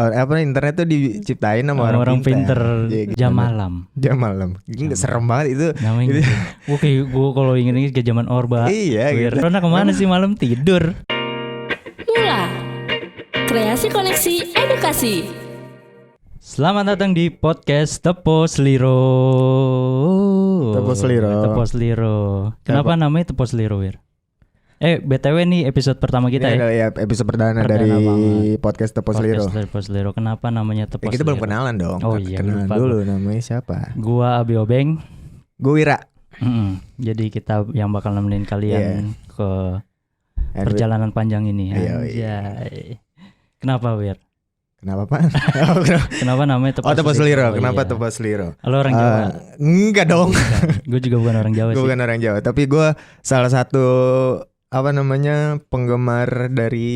Internet tuh diciptain sama orang pinter Ya, gitu. jam malam. Jam malam. Ini serem banget itu. Namanya gitu. Gue kalau inget-inget ke zaman Orba. Iya gitu. Karena kemana sih malam tidur? Mula Kreasi Koneksi Edukasi. Selamat datang di podcast Tepos Liro. Tepos Liro. Tepos Liro. Kenapa namanya Tepos Liro, Wir? BTW nih episode pertama kita ya episode perdana dari banget. podcast Tepos Liro. Tepos Liro. Kenapa namanya Tepos Kita Liro? belum kenalan dong. Oh iya, kenalan lupa dulu namanya siapa? Gua Abi Obeng. Gue Wira. Jadi kita yang bakal nemenin kalian ke perjalanan panjang ini. Anjay. Kenapa, Wir? Kenapa Pak? Kenapa namanya Tepos Liro? Kenapa Tepos Liro? Lo orang Jawa? Enggak dong. Gue juga bukan orang Jawa sih. Gue bukan orang Jawa, tapi gue salah satu penggemar dari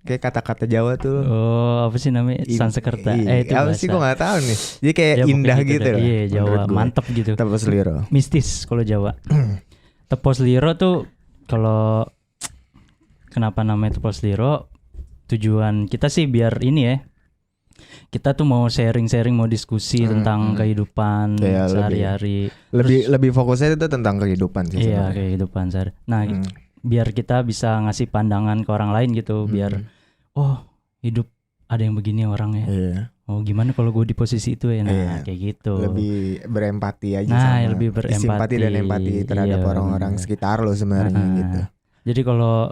kayak kata-kata Jawa tuh. Oh, apa sih namanya? Sansekerta. Itu apa sih gue nggak tahu nih. Jadi kayak ya, indah gitu lah. Iya, Jawa mantep gitu. Tepos Liro. Mistis kalau Jawa. Tepos Liro tuh kalau kenapa namanya Tepos Liro? Tujuan kita sih biar ini ya. Kita tuh mau sharing-sharing, mau diskusi tentang kehidupan sehari-hari. Lebih fokusnya itu tentang kehidupan sih. Iya, kehidupan sehari. Nah, biar kita bisa ngasih pandangan ke orang lain gitu, biar hidup ada yang begini orangnya. Iya. Oh, gimana kalau gue di posisi itu ya? Nah, kayak gitu. Lebih berempati aja lebih berempati. Simpati dan empati terhadap orang-orang sekitar lo sebenarnya gitu. Jadi kalau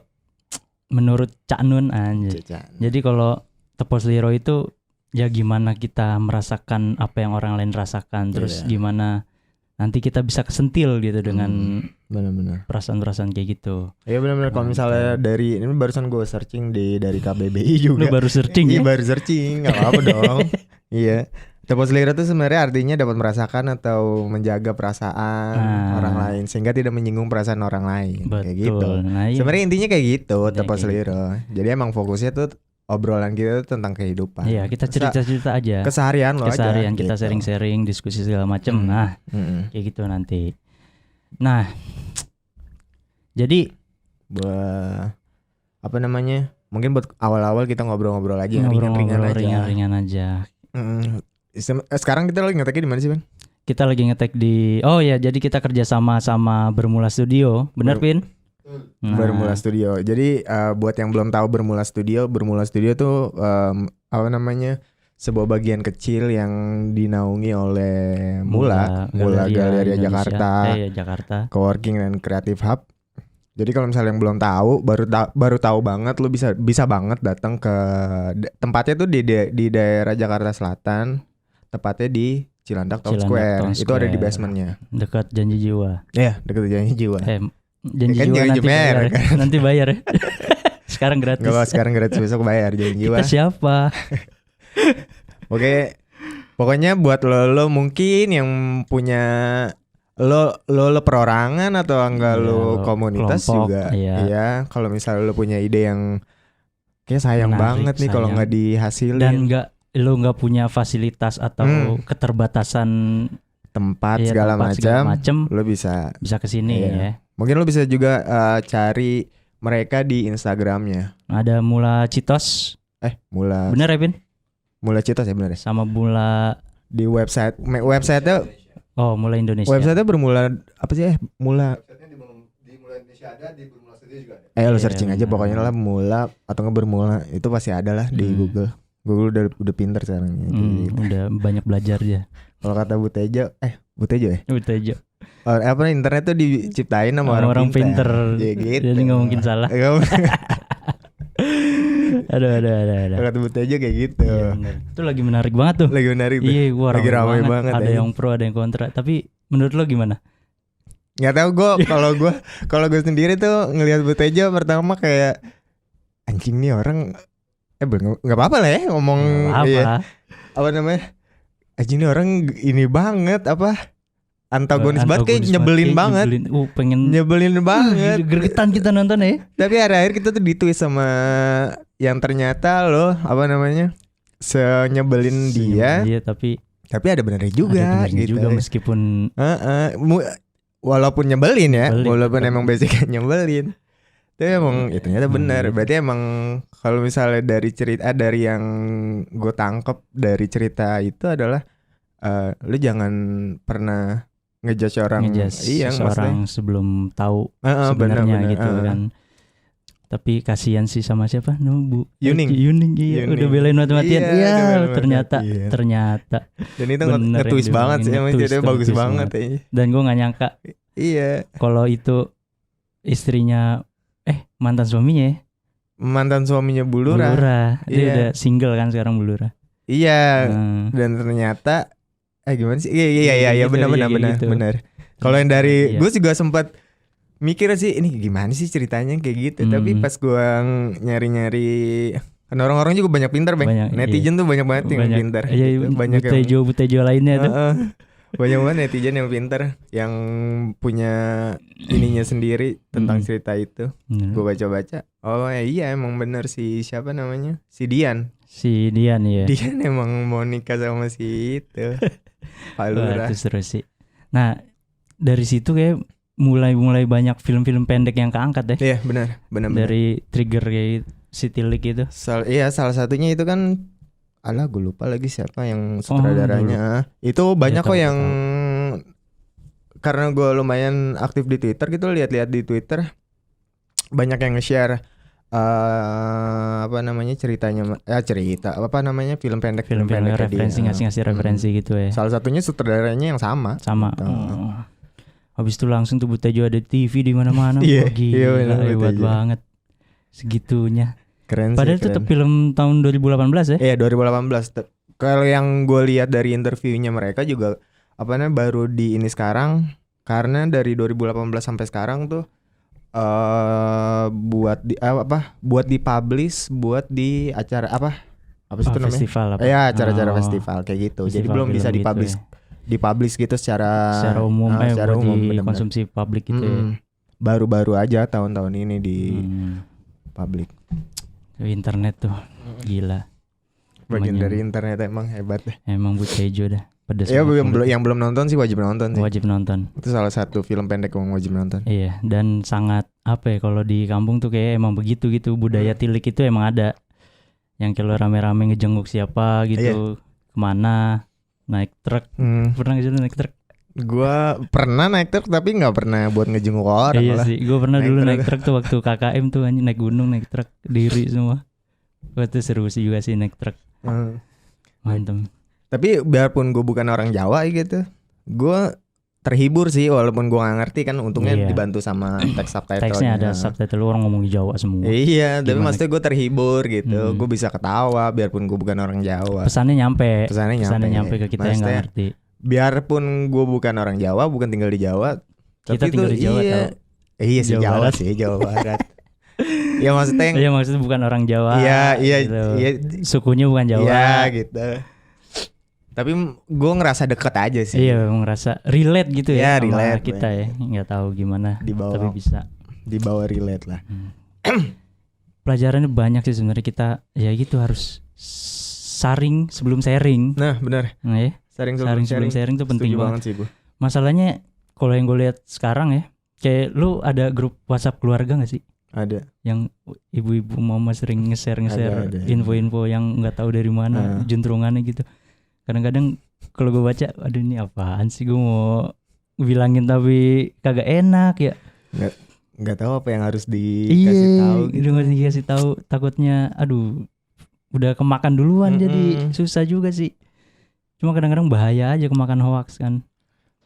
menurut Cak Nun aja. Jadi kalau Tepos Liro itu ya gimana kita merasakan apa yang orang lain rasakan, terus gimana nanti kita bisa kesentil gitu dengan benar-benar perasaan-perasaan kayak gitu. Iya benar-benar. Kalau misalnya dari ini barusan gue searching dari KBBI juga. Lu baru searching ya? Iya baru searching, nggak apa-apa dong. Iya. Tepos Liro itu sebenarnya artinya dapat merasakan atau menjaga perasaan orang lain sehingga tidak menyinggung perasaan orang lain. Betul. Kayak gitu. Nah, iya. Sebenarnya intinya kayak gitu Tepos Liro. Jadi emang fokusnya tuh obrolan kita tuh tentang kehidupan. Iya, kita cerita-cerita aja. Keseharian kita gitu. sharing-sharing, diskusi segala macam. Nah, kayak gitu nanti. Nah, jadi mungkin buat awal-awal kita ngobrol-ngobrol aja, ringan-ringan aja. Sekarang kita lagi ngeteknya di mana sih, Bang? Kita lagi ngetek di jadi kita kerja sama Bermula Studio, benar Pin? Bermula Studio. Jadi buat yang belum tahu Bermula Studio tuh sebuah bagian kecil yang dinaungi oleh Mula Galeria Jakarta, Coworking dan Creative Hub. Jadi kalau misalnya yang belum tahu, baru tahu banget, lu bisa banget datang ke tempatnya tuh di daerah Jakarta Selatan, tepatnya di Cilandak Town Square. Itu ada di basementnya. Dekat Janji Jiwa. Iya, dekat Janji Jiwa. Janji Jiwa nanti bayar. Nanti bayar ya. Sekarang gratis. Enggak, sekarang gratis, besok bayar Janji Jiwa. Kita siapa? Oke. Pokoknya buat lo mungkin yang punya lo perorangan atau enggak lo komunitas kelompok, juga. Iya, kalau misalnya lo punya ide yang kayak sayang banget nih kalau enggak dihasilin dan lo enggak punya fasilitas atau keterbatasan tempat segala macam, lo bisa ke sini ya. Mungkin lo bisa juga cari mereka di Instagramnya. Ada Mula Citos. Mula. Bener ya, Pin? Mula Citos ya, bener ya? Sama Mula di website-nya. Mula Indonesia. Website-nya Bermula apa sih? Mula. Website-nya di Mula Indonesia ada, di Bermula Studio juga ada. Lo searching aja pokoknya lah Mula atau nggak Bermula, itu pasti ada lah di Google. Google udah pinter sekarang. Udah banyak belajar ya. Kalau kata Butejo ya? Butejo. Internet tuh diciptain sama orang pinter. Ya, gitu. Jadi nggak mungkin salah. Ada. Kata Butejo kayak gitu. Iya, itu lagi menarik banget tuh. Iya, gua lagi ramai banget. Ada yang pro, ada yang kontra. Tapi menurut lo gimana? Nggak tahu kalau gue sendiri tuh ngelihat Butejo pertama kayak anjing nih orang. Nggak apa-apa lah ya ngomong. Iya. Anjing nih orang ini banget antagonis banget, kayak nyebelin banget. Nyebelin banget. Gregetan kita nonton ya. Tapi akhir-akhir kita tuh ditweet sama yang ternyata senyebelin dia. Tapi ada benernya juga. Gitu. Meskipun walaupun nyebelin ya, walaupun emang basicnya nyebelin. Itu emang itu ternyata benar. Berarti emang kalau misalnya dari cerita dari yang gue tangkep dari cerita itu adalah lu jangan pernah ngejudge orang, seseorang sebelum tahu sebenarnya gitu kan. Tapi kasihan sih sama siapa? Bu Yuning. Iya, udah belain mati-matian. Iya, ternyata. Dan itu nge-twist banget sih, emang itu bagus banget ya. Dan gue nggak nyangka. Iya. Kalau itu istrinya mantan suaminya. Mantan suaminya Bulura. Dia udah single kan sekarang Bulura. Iya. Dan ternyata gimana sih? Iya benar. Kalau yang dari gue juga sempat mikir sih ini gimana sih ceritanya kayak gitu. Tapi pas gue nyari-nyari, kan orang-orang juga banyak pintar, netizen tuh banyak banget yang pintar. Iya, banyak butejo lainnya tuh. Banyak banget netizen yang pintar, yang punya ininya sendiri tentang cerita itu. Gue baca-baca. Oh iya emang benar si siapa namanya? Si Dian ya. Dian emang mau nikah sama si itu. Pak Lurah. Itu seru sih. Nah dari situ kayak mulai banyak film-film pendek yang keangkat deh. Iya benar. Dari trigger kayak si Tilik itu. Salah satunya itu kan, gue lupa lagi siapa yang sutradaranya. Itu banyak kok yang karena gue lumayan aktif di Twitter gitu, lihat-lihat di Twitter banyak yang nge-share film pendek referensi, ngasih referensi gitu ya. Salah satunya sutradaranya yang sama. Habis itu langsung tuh Butejo ada TV di mana-mana. Gila, hebat banget segitunya. Keren. Padahal itu film tahun 2018 ya? Iya 2018. Kalau yang gue lihat dari interviewnya mereka juga baru di ini sekarang, karena dari 2018 sampai sekarang tuh buat dipublish buat di acara apa sih itu namanya? Festival apa? Ya acara-acara festival kayak gitu. Jadi belum bisa dipublish gitu ya. Dipublish gitu secara umum, secara umum dikonsumsi publik gitu ya. Baru-baru aja tahun-tahun ini di publik. Internet tuh gila. Bagian dari internet emang hebat deh. Emang Butejo dah. Ya yang belum nonton sih wajib nonton sih. Wajib nonton. Itu salah satu film pendek yang wajib nonton. Iya, dan sangat kalau di kampung tuh kayak emang begitu gitu, budaya Tilik itu emang ada. Yang kalau rame-rame ngejenguk siapa gitu, kemana, naik truk. Pernah nggak sih naik truk? Gua pernah naik truk tapi nggak pernah buat ngejenguk orang. Iya sih, gua pernah dulu naik truk tuh waktu KKM tuh, naik gunung naik truk diri semua. Itu seru sih juga sih naik truk. Mantap. Tapi biarpun gue bukan orang Jawa gitu, gue terhibur sih walaupun gue nggak ngerti kan. Untungnya dibantu sama teks subtitle. Teksnya ada subtitle, orang ngomong Jawa semua. Iya, tapi maksudnya gue terhibur gitu. Gue bisa ketawa biarpun gue bukan orang Jawa. Pesannya nyampe ke kita yang nggak ngerti. Biarpun gue bukan orang Jawa, bukan tinggal di Jawa, kita tapi tinggal di Jawa. Iya sih Jawa sih, Jawa Barat. Ya maksudnya bukan orang Jawa. Iya. Sukunya bukan Jawa. Iya gitu. Tapi gue ngerasa deket aja sih. Iya, ngerasa relate gitu ya sama relate kita ya. Nggak tahu gimana, tapi bisa dibawa relate lah. Pelajarannya banyak sih sebenarnya, kita ya gitu harus saring sebelum sharing. Nah benar. Saring sebelum sharing tuh penting banget sih, Bu. Masalahnya kalau yang gue lihat sekarang ya, kayak lu ada grup WhatsApp keluarga nggak sih? Ada. Yang ibu-ibu mama sering nge-share info-info yang nggak tahu dari mana, juntrungannya gitu. Kadang-kadang kalau gue baca, aduh ini apaan sih, gue mau bilangin tapi kagak enak ya. Nggak tahu apa yang harus dikasih tahu. Gitu. Nggak dikasih tahu, takutnya, aduh, udah kemakan duluan jadi susah juga sih. Cuma kadang-kadang bahaya aja kemakan hoax kan.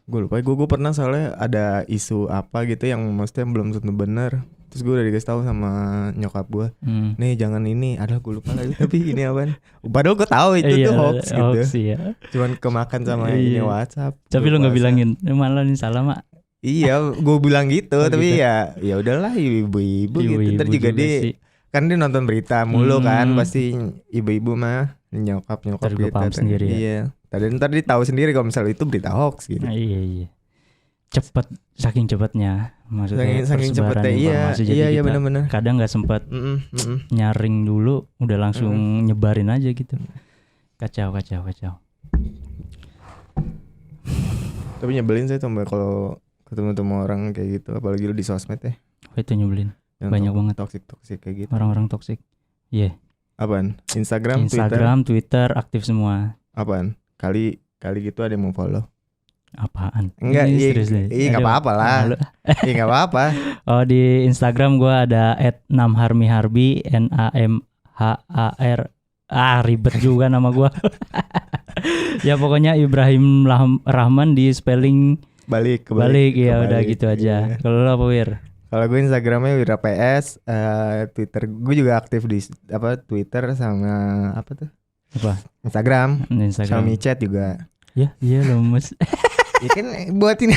Gue lupa, gue pernah soalnya ada isu apa gitu yang maksudnya belum tentu benar. Terus gue udah dikasih tahu sama nyokap gue, nih jangan ini, gue lupa lagi tapi ini apaan. Padahal gue tahu itu tuh hoax gitu. Iya. Cuman kemakan sama ini WhatsApp. Tapi lu nggak bilangin, malah ini salah mak. Iya, gue bilang gitu, tapi gitu. ya udahlah ibu-ibu gitu. Ntar juga dia kan dia nonton berita mulu kan, pasti ibu-ibu mah nyokap gitu. Paham sendiri. Iya. Ntar dia tahu sendiri kalau misalnya itu berita hoax gitu. Iya. Cepet, saking cepatnya, maksudnya saking cepatnya. Iya benar-benar. Kadang nggak sempat nyaring dulu, udah langsung nyebarin aja gitu. Kacau. Tapi nyebelin saya tuh mbak kalau ketemu orang kayak gitu, apalagi lu di sosmed ya. Itu nyebelin. Banyak banget toksik kayak gitu. Orang-orang toksik. Iya. Apaan? Instagram, Twitter aktif semua. Apaan? Kali gitu ada yang mau follow. Apaan? Enggak, iya enggak apa-apa lah. Iya enggak apa-apa. Oh, di Instagram gua ada @namharmiharbi NAMHAR. Ribet juga nama gua. Ya pokoknya Ibrahim Rahman di spelling balik ya udah gitu aja. Kalau lo apa, Wir? Kalau gue Instagramnya Wira PS, Twitter gue juga aktif di Twitter sama apa tuh? Apa? Instagram. Sama micet juga. Ya, iya lemes. Ya kan buat ini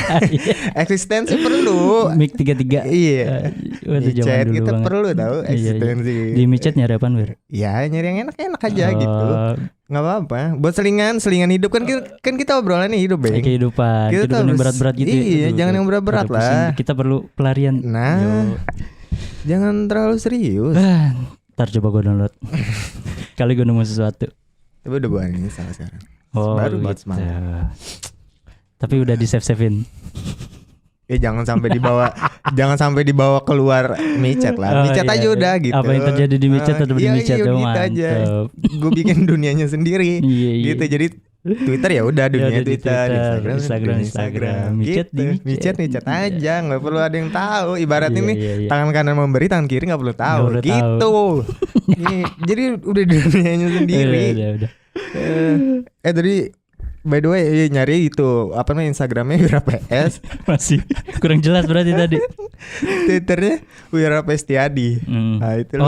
eksistensi perlu. Mic 33. Iya. Micet kita banget. perlu tahu eksistensi. Iya. Di micet nyari apaan, Wir? Ya nyari yang enak-enak aja gitu. Nggak apa-apa. Buat selingan hidup kan kita obrolan nih hidup, Bang. Kehidupan. Kita kehidupan yang berat-berat gitu. Iya, jangan yang berat-berat lah. Kita perlu pelarian. Nah. Jangan terlalu serius. Ntar coba gue download. Kali gue nemu sesuatu. Tapi udah gue ini salah sekarang. Baru buat gitu. Tapi udah di save-savein. Jangan sampai dibawa keluar micet lah. Micet aja udah gitu. Apa yang terjadi di micet tetap di micet gitu aja. Gue bikin dunianya sendiri. Gitu. Jadi Twitter ya udah dunia Twitter, Instagram. Micet aja, nggak perlu ada yang tahu. Ibarat ini tangan kanan memberi, tangan kiri nggak perlu tahu. Gitu. Jadi udah dunianya sendiri. Udah. Tadi by the way nyari itu apa namanya Instagramnya Wira PS. Masih kurang jelas berarti tadi. Twitternya Wira Pestiadi. Nah, itu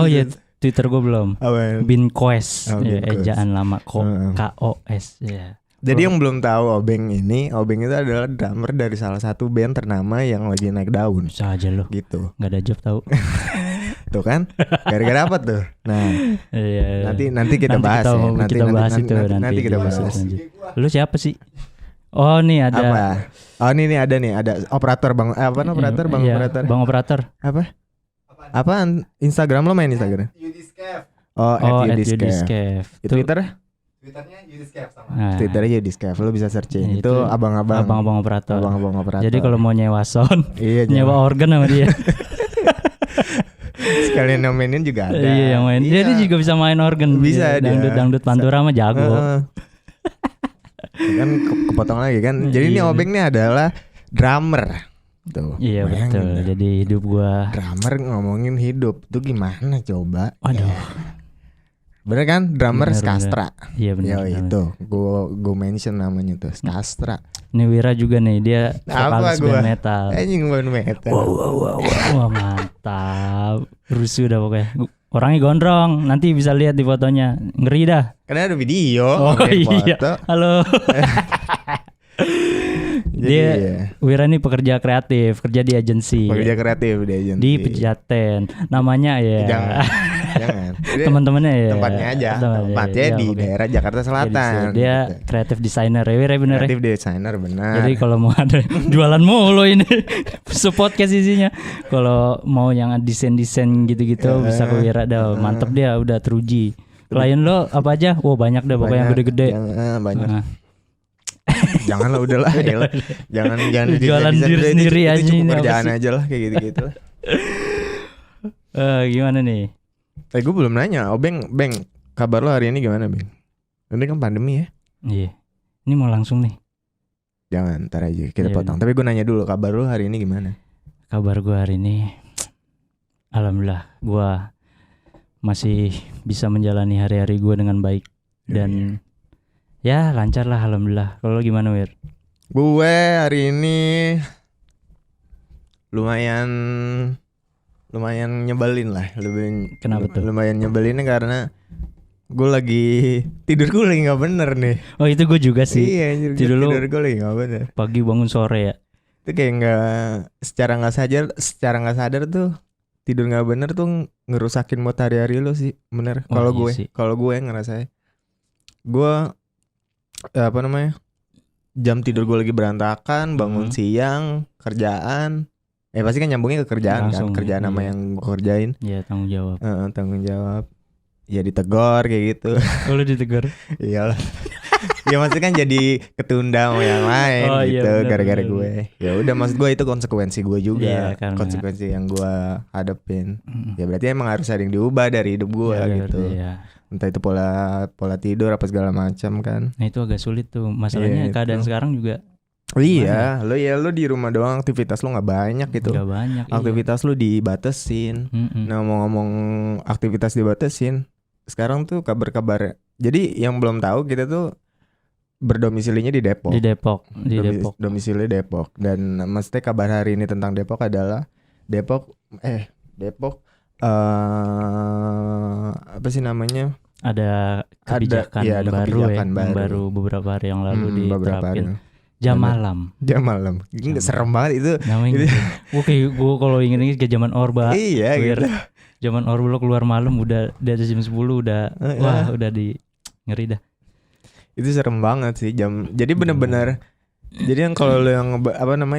Twitter gue belum. Binkoes. Ejaan lama KOS. Ya. Jadi yang belum tahu Obeng itu adalah drummer dari salah satu band ternama yang lagi naik daun. Bisa aja loh. Gitu. Gak ada job tahu. Tuh kan? Gara-gara apa tuh? Nah. Iya. Nanti kita bahas ya. Nanti kita bahas. Lu siapa sih? Oh, nih ada. Apa? Oh, ini ada operator Bang. Operator. Bang operator. Apa? Apaan? Instagram lo main Instagram? Yudiskev. @Yudiskev. Twitternya Yudiskev sama. Twitternya Yudiskev. Lo bisa searching. Itu abang-abang operator. Abang-abang operator. Jadi kalau mau nyewa sound, nyewa organ sama dia. Sekalian mainin juga ada. Iya, yang main. Dia juga bisa main organ. Bisa dia. Dangdut pantura mah jago. Kan kepotong lagi kan. Jadi ini Obeng nih adalah drummer. Tuh, iya betul. Jadi hidup gua drummer ngomongin hidup tuh gimana coba? Waduh. Bener kan? Drummer Skastra. Iya benar. Ya itu. Gue mention namanya tuh Skastra. Ini Wira juga nih, dia vokalis band metal. Anjing band metal. Wow. Wah, mantap. Rusuh dah pokoknya. Orangnya gondrong, nanti bisa lihat di fotonya. Ngeri dah. Karena ada video. Oh iya. Foto. Halo. Dia Wira nih pekerja kreatif, kerja di agensi. Pekerja kreatif di agensi. Di Pejaten. Namanya ya. Jangan. Teman-temannya ya. Tempatnya aja. Tempatnya di daerah Jakarta Selatan. Dia kreatif designer ya, Wira bener ya. Kreatif designer benar. Jadi kalau mau ada jualan mulu ini podcast isinya. Kalau mau yang desain gitu-gitu bisa ke Wira dah. Mantep dia udah teruji. Klien lo apa aja? Banyak dah pokoknya yang gede-gede. Banyak. Janganlah udahlah. Jangan jualan diri sendiri aja. Itu cukup kerjaan aja lah kayak gitu-gitu lah. Gimana nih? Gue belum nanya. Beng, kabar lo hari ini gimana, Beng? Ini kan pandemi ya. Iya. Ini mau langsung nih. Jangan, ntar aja kita potong. Tapi gue nanya dulu, kabar lo hari ini gimana? Kabar gue hari ini, alhamdulillah, gue masih bisa menjalani hari-hari gue dengan baik dan ya lancar lah, alhamdulillah. Kalau lo gimana, Wir? Gue hari ini lumayan nyebelin lah. Kenapa tuh? Lumayan nyebelinnya karena gue lagi tidur gue lagi nggak bener nih. Oh itu gue juga sih. Iya, tidur gue lagi nggak bener. Pagi bangun sore ya. Itu kayak secara nggak sadar tuh tidur nggak bener tuh ngerusakin mood hari-hari lo sih, bener. Kalau gue ngerasa gue jam tidur gue lagi berantakan, bangun siang, kerjaan. Pasti kan nyambungnya ke kerjaan langsung, kan kerjaan sama yang gue kerjain. Iya, tanggung jawab. Ya ditegor kayak gitu. Lu ditegor? Iyalah. Ya maksudnya kan jadi ketunda sama yang lain gitu gara-gara gue. Ya udah maksud gue itu konsekuensi gue juga. Konsekuensi yang gue hadapin. Ya berarti emang harus ada yang diubah dari hidup gue gitu. Entah itu pola tidur apa segala macam kan. Nah itu agak sulit tuh. Masalahnya keadaan sekarang juga. Iya, lo di rumah doang, aktivitas lo nggak banyak gitu. Nggak banyak. Aktivitas lo dibatasin. Nah ngomong aktivitas dibatasin, sekarang tuh kabar-kabar. Jadi yang belum tahu kita tuh berdomisilinya di Depok. Di Depok. Domisili Depok. Dan mesti kabar hari ini tentang Depok adalah Depok apa sih namanya? Ada kebijakan baru beberapa hari yang lalu diterapin. Jam malam. Nggak serem banget itu. Namanya gue kalau inget-inget ke zaman Orba. Iya gitu. Zaman Orba lo keluar malam udah di atas jam 10 udah wah udah ngeri dah. Itu serem banget sih jam. Jadi benar-benar. Jadi yang kalau lo yang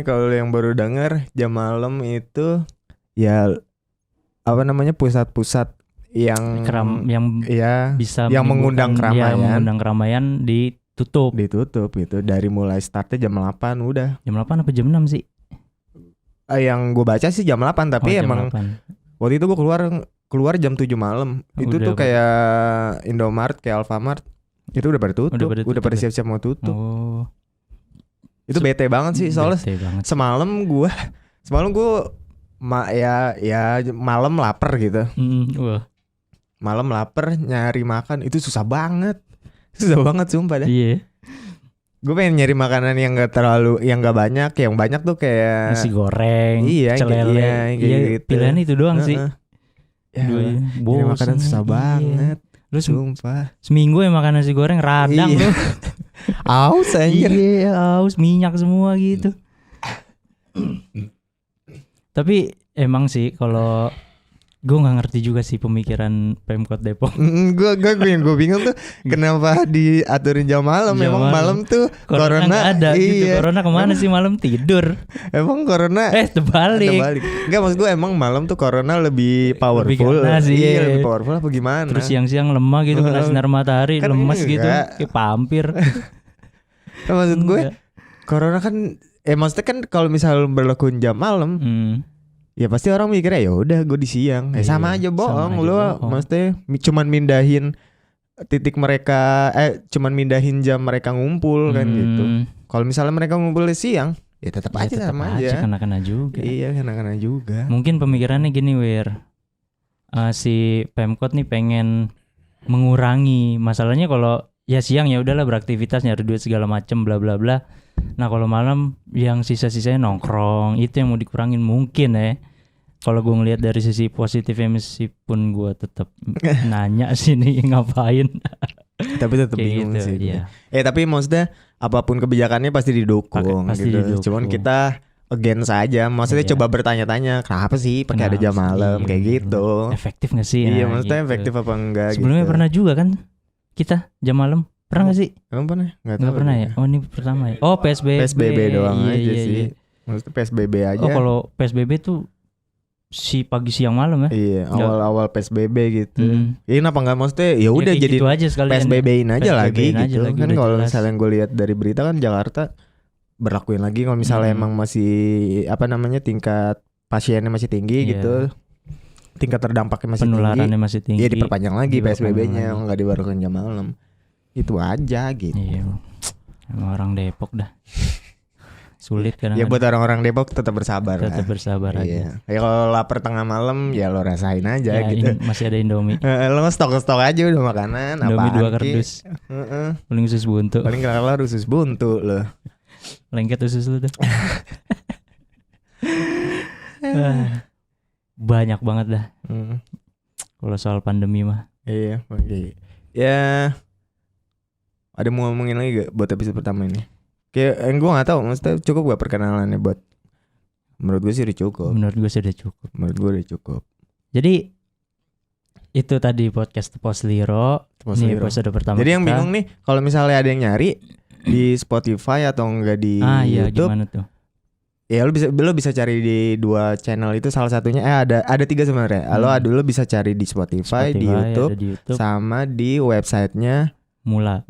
kalau lo yang baru dengar jam malam itu ya pusat-pusat yang bisa yang mengundang keramaian ditutup gitu. Dari mulai startnya jam 8 udah. Jam 8 apa jam 6 sih? Yang gue baca sih jam 8 tapi emang 8. Waktu itu gue keluar jam 7 malam. Itu tuh kayak Indomaret, kayak Alfamart. Itu udah pada tutup. Udah pada siap-siap mau tutup. Itu bete banget sih soalnya semalam gue malam lapar gitu. Malam lapar nyari makan itu susah banget sumpah dah. Iya. Gue pengen nyari makanan yang gak banyak. Yang banyak tuh kayak nasi goreng, celele. Gitu. Pilihan itu doang sih. Ya, nyari makanan susah banget. Lu sumpah. Seminggu ya makan nasi goreng radang lu. Aus anjir. Iya, aus minyak semua gitu. Tapi emang sih kalau gue nggak ngerti juga sih pemikiran Pemkot Depok. Gue bingung tuh kenapa diaturin jam malam. Memang malam tuh corona ada gitu. Corona kemana sih malam tidur? Emang corona terbalik. Enggak, maksud gue emang malam tuh corona lebih powerful. Lebih powerful apa gimana? Terus siang-siang lemah gitu kena sinar matahari kan lemes gitu kayak vampir. Maksud gue corona kan maksudnya kan kalau misalnya berlakuin jam malam ya pasti orang mikirnya ya udah gue di siang. Sama aja bohong. Maksudnya cuman mindahin titik mereka cuman mindahin jam mereka ngumpul kan gitu. Kalau misalnya mereka ngumpul di siang ya tetap aja sama aja. Kena juga. Iya, kena juga. Mungkin pemikirannya gini, si Pemkot nih pengen mengurangi masalahnya. Kalau ya siang ya udahlah beraktivitas nyari duit segala macem bla bla bla. Nah kalau malam yang sisa-sisanya nongkrong itu yang mau dikurangin mungkin ya. Kalau gue ngelihat dari sisi positifnya meskipun gue tetap nanya sini ngapain. Tapi tetap bingung gitu, sih. Iya. Tapi maksudnya apapun kebijakannya pasti didukung gitu. Cuman kita against saja. Maksudnya coba bertanya-tanya kenapa sih pakai ada jam malam kayak gitu. Efektif nggak sih? Iya maksudnya gitu. Efektif apa enggak? Sebelumnya pernah juga kan kita jam malam. Pernah gak sih? Emang pernah? Gak pernah ya? Oh ini pertama ya? Oh PSBB doang aja sih. Maksudnya PSBB aja. Oh kalau PSBB tuh si pagi siang malam ya? Iya awal-awal PSBB gitu. Ya kenapa gak maksudnya ya udah jadi gitu aja PSBB-in aja lagi gitu. Lagi, kan kalau misalnya gue lihat dari berita kan Jakarta berlakuin lagi. Kalau misalnya emang masih tingkat pasiennya masih tinggi gitu. Tingkat terdampaknya masih penularannya masih tinggi. Ya diperpanjang lagi PSBB-nya. Gak diberlakukan jam malam. Itu aja gitu. Iya. Emang orang Depok dah. Sulit kan. Ya buat orang-orang Depok tetap bersabar. Tetap bersabar aja. Ya kalau lapar tengah malam ya lo rasain aja gitu. Masih ada Indomie. Lo stok aja udah makanan. Indomie 2 kardus. Paling usus buntu. Paling kelar usus buntu lo. Lengket usus lu tuh. Banyak banget dah. Kalau soal pandemi mah. Iya. Ya. Ada mau ngomongin lagi gak buat episode pertama ini? Kayak gue gak tahu, maksudnya cukup gak perkenalannya buat? Menurut gue sih udah cukup. Menurut gue udah cukup. Jadi itu tadi podcast Tepos Liro. Ini episode pertama. Jadi yang bingung nih, kalau misalnya ada yang nyari di Spotify atau enggak di YouTube, gimana tuh? Ya lo bisa cari di 2 channel itu, salah satunya ada 3 sebenarnya. Lo bisa cari di Spotify, di YouTube, sama di websitenya Mula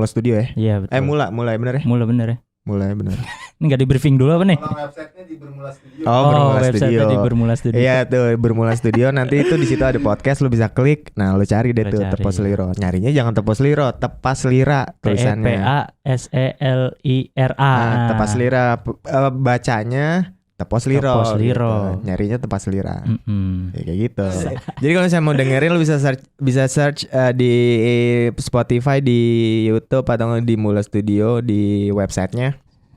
Studio ya? Iya betul. Mula ya bener ya? Mula bener ya? Mula ya bener. Ini nggak di briefing dulu apa nih? Kalau websitenya di Bermula Studio. Websitenya di Bermula Studio. Iya tuh Bermula Studio. Nanti itu di situ ada podcast, lu bisa klik. Nah lu cari deh tuh Tepos Liro. Nyarinya jangan Tepos Liro, Tepas Lira tulisannya. TEPASELIRA. Nah, Tepas Lira bacanya Tepos Liro. Gitu. Nyarinya Tepas Lira. Ya, kayak gitu. Jadi kalau saya mau dengerin lu bisa search di Spotify, di YouTube atau di Mula Studio di websitenya.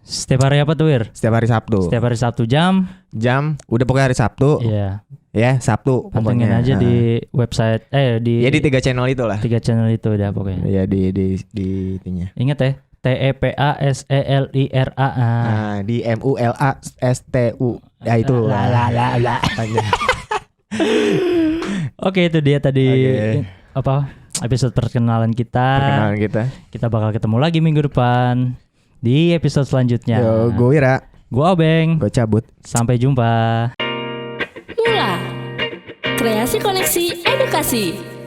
Setiap hari apa tuh, Wir? Setiap hari Sabtu. Setiap hari Sabtu jam udah pokoknya hari Sabtu. Iya. Ya, Sabtu pantengin pokoknya. aja di website di 3 channel itu lah. 3 channel itu udah pokoknya. Iya di itunya. Ingat ya, TEPASELIRA. Nah, di MULASTU. Ya itu. Oke, itu dia tadi episode perkenalan kita. Kita bakal ketemu lagi minggu depan di episode selanjutnya. Yo, gue Wira. Gue Obeng. Gue cabut. Sampai jumpa. Mula. Kreasi Koneksi Edukasi.